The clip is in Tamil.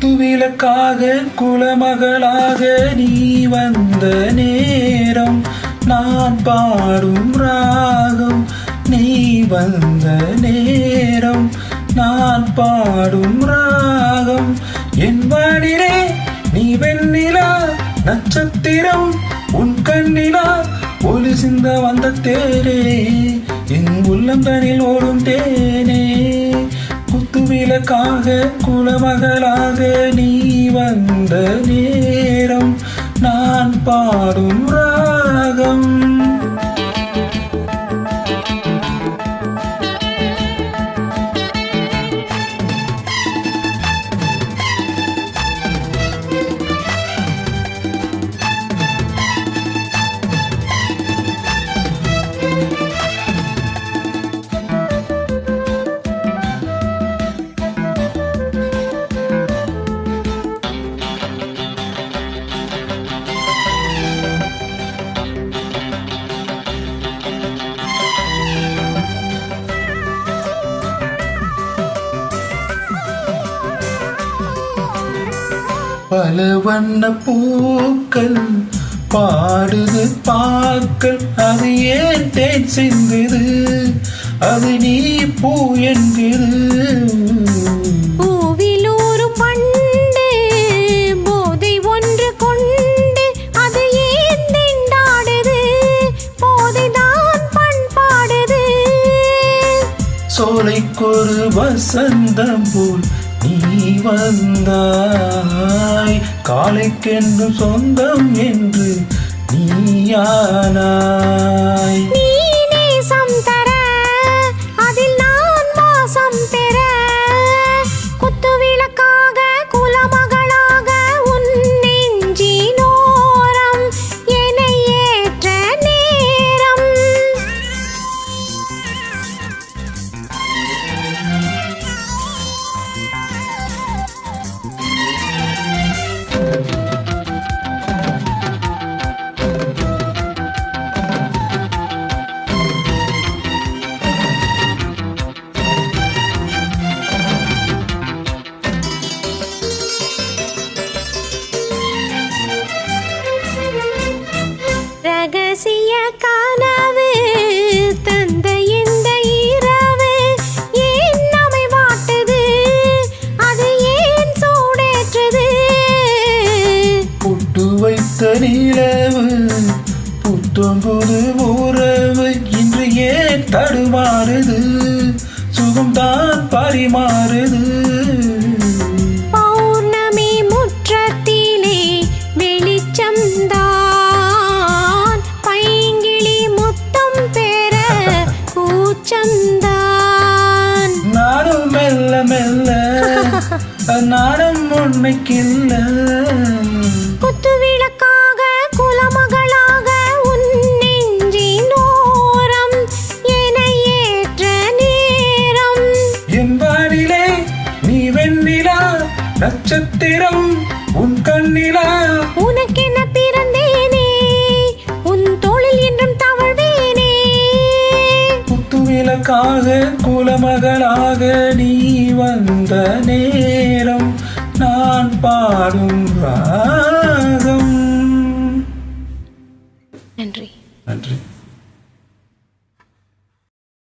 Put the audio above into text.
குத்துவிளக்காக குலமகளாக நீ வந்த நேரம், நான் பாடும் ராகம். நீ வந்த நேரம், நான் பாடும் ராகம். என் வானிலே நீ வெண்ணிலா நட்சத்திரம், உன் கண்ணிலா ஒளி சிந்த வந்த தேரே, என் உள்ளந்தனில் ஓடும் தேனே. குத்துவிளக்காக குலமகளாக நீ வந்த நேரம், நான் பாடும் ராகம். பல வண்ண பூக்கள் பாடுது பாக்கள், அது ஏன் தேன் சிந்துது, அது நீ பூ என்கிறது. பூவிலூரும் பண்டு போதை ஒன்று கொண்டு, அது ஏன் திண்டாடுது, போதைதான் பண்பாடுது. சோலைக்கொரு வசந்தம் போல் நீ வந்தாய், காலைக்கென்று சொந்தம் என்று நீயானாய். நீ நேசம் தர, அதில் நான் வாசம் பெற, குத்துவிளக்காக குலமகளாக உன் நெஞ்சினோரம் என்னை ஏற்ற நேரம். ரகசிய கனவு தந்த இந்த இரவு ஏன் நம்மை வாட்டுது, அது ஏன் சூடேற்றுது. புட்டு வைத்த நிலவு புத்தம் புது உறவு இன்று ஏன் தடுமாறுது, சுகம்தான் பரிமாறுது. பௌர்ணமி முற்றத்திலே வெளிச்சம்தான், பைங்கிளி முத்தம் பெற கூச்சம்தான். நானும் மெல்ல மெல்ல நானும் உண்மைக்கில்ல. குத்துவிளக்காக குலமகளாக உன் நெஞ்சினோரம் என்னை ஏற்ற நேரம். என் வானிலே நீ வெண்ணிலா நட்சத்திரம், உன் கண்ணிலா உனக்கென பிறந்தேனே, உன் தோளில் என்றும் தவழ்வேனே. குத்துவிளக்காக குலமகளாக நீ வந்த நேரம், நான் பாடும்